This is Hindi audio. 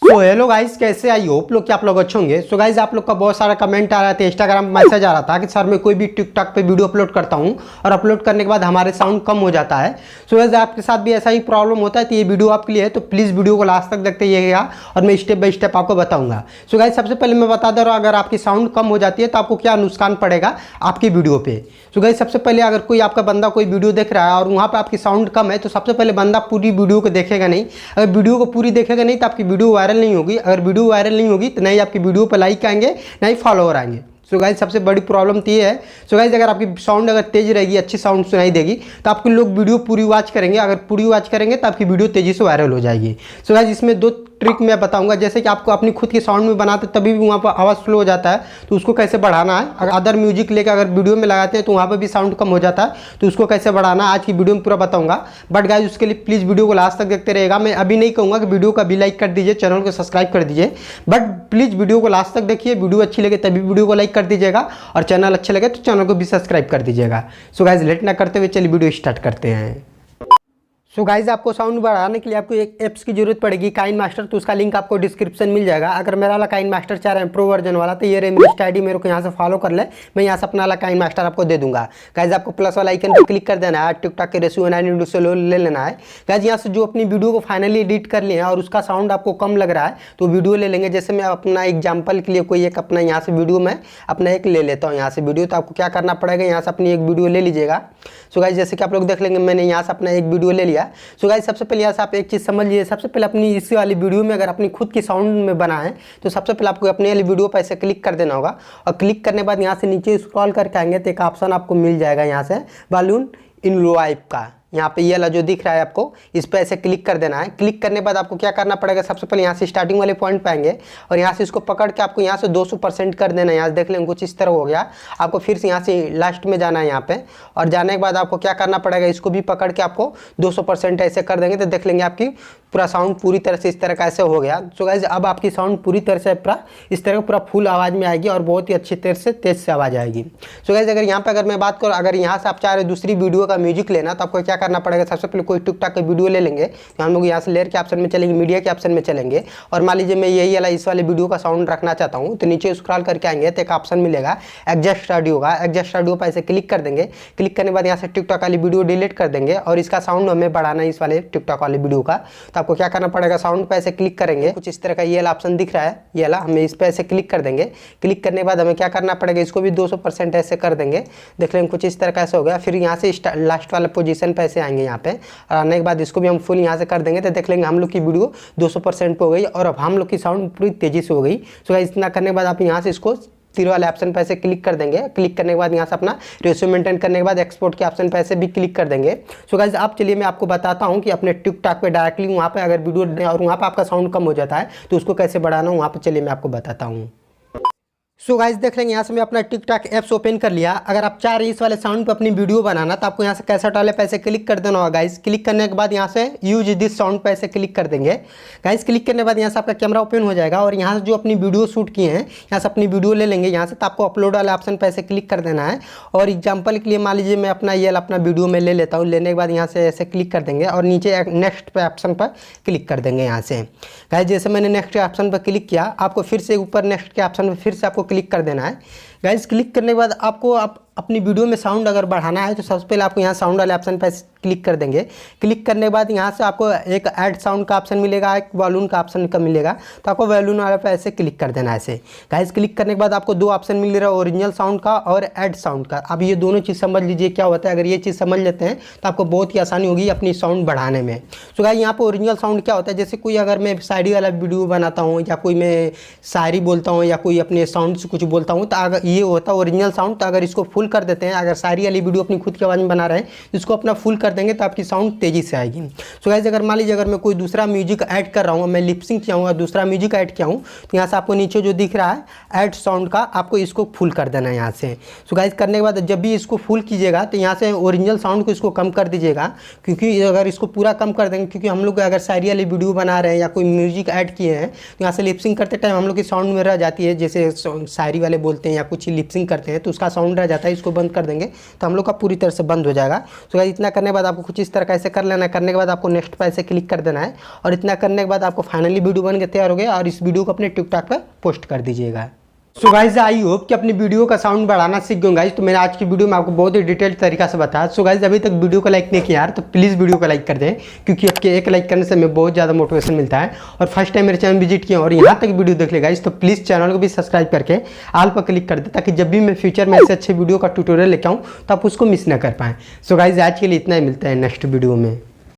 सो हेलो गाइस, कैसे आई होप लोग कि आप लोग अच्छे होंगे। सो गाइस, आप लोग का बहुत सारा कमेंट आ रहा था, इंस्टाग्राम मैसेज आ रहा था कि सर मैं कोई भी टिकटॉक पे वीडियो अपलोड करता हूं और अपलोड करने के बाद हमारे साउंड कम हो जाता है। सो गाइस, आपके साथ भी ऐसा ही प्रॉब्लम होता है तो ये वीडियो आपके लिए है, तो प्लीज़ वीडियो को लास्ट तक देखते रहिएगा और मैं स्टेप बाय स्टेप आपको बताऊंगा। सो गाइस, सबसे पहले मैं बता दे रहा हूँ, अगर आपकी साउंड कम हो जाती है तो आपको क्या नुकसान पड़ेगा आपकी वीडियो पे। सो गाइस, सबसे पहले अगर कोई आपका बंदा कोई वीडियो देख रहा है और वहाँ पे आपकी साउंड कम है तो सबसे पहले बंदा पूरी वीडियो को देखेगा नहीं। अगर वीडियो को पूरी देखेगा नहीं तो आपकी वीडियो वायरल नहीं होगी। अगर वीडियो वायरल नहीं होगी तो नहीं आपकी वीडियो पर लाइक आएंगे, नहीं फॉलोअर आएंगे। सो गाइस, सबसे बड़ी प्रॉब्लम तो ये है। सो गाइस, अगर आपकी साउंड अगर तेज रहेगी, अच्छी साउंड सुनाई देगी तो आपके लोग वीडियो पूरी वॉच करेंगे। अगर पूरी वॉच करेंगे तो आपकी वीडियो तेजी से वायरल हो जाएगी। सो गाइस, इसमें दो ट्रिक मैं बताऊंगा, जैसे कि आपको अपनी खुद की साउंड में बनाते तभी भी वहाँ पर आवाज़ स्लो हो जाता है तो उसको कैसे बढ़ाना है। अगर अदर म्यूजिक लेकर अगर वीडियो में लगाते हैं तो वहाँ पर भी साउंड कम हो जाता है तो उसको कैसे बढ़ाना है आज की वीडियो में पूरा बताऊंगा। बट गाइस, उसके लिए प्लीज़ वीडियो को लास्ट तक देखते रहेगा। मैं अभी नहीं कहूँगा कि वीडियो को अभी लाइक कर दीजिए, चैनल को सब्सक्राइब कर दीजिए, बट प्लीज़ वीडियो को लास्ट तक देखिए। वीडियो अच्छी लगे तभी वीडियो को लाइक कर दीजिएगा और चैनल अच्छे लगे तो चैनल को भी सब्सक्राइब कर दीजिएगा। सो गाइस, लेट ना करते हुए चलिए वीडियो स्टार्ट करते हैं। सो गाइज, आपको साउंड बढ़ाने के लिए आपको एक ऐप्स की जरूरत पड़ेगी, काइन मास्टर। तो उसका लिंक आपको डिस्क्रिप्शन मिल जाएगा। अगर मेरा वाला काइन मास्टर चाह रहे हैं प्रो वर्जन वाला तो ये रे मेरी आईडी मेरे को यहाँ से फॉलो कर ले, मैं यहाँ से अपना वाला काइन मास्टर आपको दे दूंगा। गाइज, आपको प्लस वाला आइकन पर क्लिक कर देना है, टिकटॉक के रेशियो 9:2 से ले लेना है। गाइज, यहाँ से जो अपनी वीडियो को फाइनली एडिट कर लिए हैं और उसका साउंड आपको कम लग रहा है तो वीडियो ले लेंगे। जैसे मैं अपना एग्जाम्पल के लिए कोई एक अपना यहाँ से वीडियो में अपना एक ले लेता हूँ यहाँ से वीडियो। तो आपको क्या करना पड़ेगा, यहाँ से अपनी एक वीडियो ले लीजिएगा। सो गाइज, जैसे कि आप लोग देख लेंगे मैंने यहाँ से अपना एक वीडियो ले लिया। सो गाइज, सबसे पहले यहाँ से आप एक चीज़ समझ लीजिए। सबसे पहले अपनी इसी वाली वीडियो में अगर अपनी खुद की साउंड में बना है तो सबसे पहले आपको अपने वाली वीडियो पर ऐसे क्लिक कर देना होगा और क्लिक करने के बाद यहाँ से नीचे स्क्रॉल करके आएंगे तो एक ऑप्शन आपको मिल जाएगा यहाँ से वॉल्यूम इन लो वाइप का। यहाँ पे ये वाला जो दिख रहा है आपको, इस पर ऐसे क्लिक कर देना है। क्लिक करने के बाद आपको क्या करना पड़ेगा, सबसे पहले यहाँ से स्टार्टिंग वाले पॉइंट पे आएंगे और यहाँ से इसको पकड़ के आपको यहाँ से 200% कर देना है। यहाँ से देख लेंगे कुछ इस तरह हो गया। आपको फिर से यहाँ से लास्ट में जाना है यहाँ पे और जाने के बाद आपको क्या करना पड़ेगा, इसको भी पकड़ के आपको 200% ऐसे कर देंगे तो देख लेंगे आपकी पूरा साउंड पूरी तरह से इस तरह का ऐसे हो गया। सो गाइस, अब आपकी साउंड पूरी तरह से पूरा इस तरह पूरा फुल आवाज़ में आएगी और बहुत ही अच्छी तरह से तेज से आवाज़ आएगी। सो गाइस, अगर यहाँ पे अगर मैं बात करूँ, अगर यहाँ से आप चाह रहे दूसरी वीडियो का म्यूजिक लेना तो आपको क्या करना पड़ेगा, सबसे पहले कोई टिकटॉक का वीडियो ले लेंगे तो हम लोग यहाँ से लेयर के ऑप्शन में चलेंगे, मीडिया के ऑप्शन में चलेंगे और मान लीजिए मैं यही वाला इस वाले वीडियो का साउंड रखना चाहता हूँ तो नीचे स्क्रॉल करके आएंगे तो एक ऑप्शन मिलेगा एडजस्ट ऑडियो का। एडजस्ट ऑडियो पर ऐसे क्लिक कर देंगे। क्लिक करने के बाद यहाँ से टिकटॉक वाली वीडियो डिलीट कर देंगे और इसका साउंड हमें बढ़ाना है इस वाले टिकटॉक वाली वीडियो का। तो आपको क्या करना पड़ेगा, साउंड पे ऐसे क्लिक करेंगे, कुछ इस तरह का ये वाला ऑप्शन दिख रहा है, ये वाला हमें इस पे ऐसे क्लिक कर देंगे। क्लिक करने के बाद हमें क्या करना पड़ेगा, इसको भी 200% ऐसे कर देंगे। देख लेंगे कुछ इस तरह का ऐसे हो गया। फिर यहाँ से लास्ट वाला पोजीशन पे ऐसे आएंगे यहाँ पे और आने के बाद इसको भी हम फुल यहाँ से कर देंगे तो देख लेंगे हम लोग की वीडियो 200% पे हो गई और अब हम लोग की साउंड पूरी तेजी से हो गई। सो इतना करने के बाद आप यहाँ से इसको तीर वाले ऑप्शन पे ऐसे क्लिक कर देंगे। क्लिक करने के बाद यहाँ से अपना रेशियो मेंटेन करने के बाद एक्सपोर्ट के ऑप्शन पे ऐसे भी क्लिक कर देंगे। सो गाइस, आप चलिए मैं आपको बताता हूँ कि अपने टिकटॉक पे डायरेक्टली वहाँ पे अगर वीडियो और वहाँ पे आपका साउंड कम हो जाता है तो उसको कैसे बढ़ाना वहाँ पे चलिए मैं आपको बताता हूँ। सो गाइस, देख लेंगे यहाँ से मैं अपना टिकटॉक ऐप्स ओपन कर लिया। अगर आप चाह रहे इस वाले साउंड पे अपनी वीडियो बनाना तो आपको यहाँ से कैसेट वाले पैसे क्लिक कर देना होगा। गाइस, क्लिक करने के बाद यहाँ से यूज दिस साउंड पे ऐसे क्लिक कर देंगे। गाइस, क्लिक करने के बाद यहाँ से आपका कैमरा ओपन हो जाएगा और यहाँ से जो अपनी वीडियो शूट किए हैं यहाँ से अपनी वीडियो ले लेंगे यहाँ से। तो आपको अपलोड वाले ऑप्शन पे ऐसे क्लिक कर देना है और एग्जाम्पल के लिए मान लीजिए मैं अपना ये अपना वीडियो में ले लेता हूँ। लेने के बाद यहाँ से ऐसे क्लिक कर देंगे और नीचे नेक्स्ट पे ऑप्शन पर क्लिक कर देंगे यहाँ से। गाइस, जैसे मैंने नेक्स्ट ऑप्शन पर क्लिक किया, आपको फिर से ऊपर नेक्स्ट के ऑप्शन पर फिर से आपको क्लिक कर देना है। गाइस, क्लिक करने के बाद आपको अपनी वीडियो में साउंड अगर बढ़ाना है तो सबसे पहले आपको यहाँ साउंड वाले ऑप्शन पर क्लिक कर देंगे। क्लिक करने के बाद यहाँ से आपको एक ऐड साउंड का ऑप्शन मिलेगा, एक वॉल्यूम का ऑप्शन का मिलेगा। तो आपको वॉल्यूम वाले पे ऐसे क्लिक कर देना है ऐसे। गाइस, क्लिक करने के बाद आपको दो ऑप्शन मिल रहा है, ओरिजिनल साउंड का और ऐड साउंड का। अब ये दोनों चीज़ समझ लीजिए क्या होता है। अगर ये चीज़ समझ लेते हैं तो आपको बहुत ही आसानी होगी अपनी साउंड बढ़ाने में। सो गाइस, यहाँ पर ओरिजिनल साउंड क्या होता है, जैसे कोई अगर मैं शायरी वाला वीडियो बनाता हूँ या कोई मैं शायरी बोलता हूँ या कोई अपने साउंड से कुछ बोलता हूँ तो अगर ये होता है ओरिजिनल साउंड। तो अगर इसको फुल कर देते हैं, अगर शायरी वाली वीडियो अपनी खुद की आवाज़ में बना रहे हैं तो इसको अपना फुल कर देंगे तो आपकी साउंड तेजी से आएगी। सो गाइस, अगर मान लीजिए अगर मैं कोई दूसरा म्यूजिक ऐड कर रहा हूँ, मैं लिपसिंग किया हूँ, दूसरा म्यूजिक ऐड किया हूँ तो यहाँ से आपको नीचे जो दिख रहा है ऐड साउंड का, आपको इसको फुल कर देना है यहाँ से। सो गाइस, करने के बाद जब भी इसको फुल कीजिएगा तो यहाँ से ओरिजिनल साउंड को इसको कम कर दीजिएगा, क्योंकि अगर इसको पूरा कम कर देंगे, क्योंकि हम लोग अगर शायरी वाली वीडियो बना रहे हैं या कोई म्यूजिक ऐड किए हैं तो यहाँ से लिपसिंग करते टाइम हम लोग की साउंड में रह जाती है, जैसे शायरी वाले बोलते हैं या कुछ कुछ लिपसिंग करते हैं तो उसका साउंड रह जाता है, इसको बंद कर देंगे तो हम लोग का पूरी तरह से बंद हो जाएगा। सो गाइस इतना करने के बाद आपको कुछ इस तरह का ऐसे कर लेना है। करने के बाद आपको नेक्स्ट पे ऐसे क्लिक कर देना है और इतना करने के बाद आपको फाइनली वीडियो बन के तैयार हो गया और इस वीडियो को अपने टिकटॉक पर पोस्ट कर दीजिएगा। सो गाइज आई होप कि अपनी वीडियो का साउंड बढ़ाना सीख गए गाइज। तो मैंने आज की वीडियो में आपको बहुत ही डिटेल तरीका से बताया। सो गाइज अभी तक वीडियो को लाइक नहीं किया यार तो प्लीज़ वीडियो को लाइक कर दें, क्योंकि आपके एक लाइक करने से हमें बहुत ज़्यादा मोटिवेशन मिलता है। और फर्स्ट टाइम मेरे चैनल विजिट किया और यहाँ तक वीडियो देख ले गाइज तो प्लीज़ चैनल को भी सब्सक्राइब करके ऑल पर क्लिक कर दे, ताकि जब भी मैं फ्यूचर में ऐसे अच्छे वीडियो का ट्यूटोरियल लेके आऊँ तो आप उसको मिस ना कर पाएँ। सो गाइज आज के लिए इतना ही, मिलता है नेक्स्ट वीडियो में।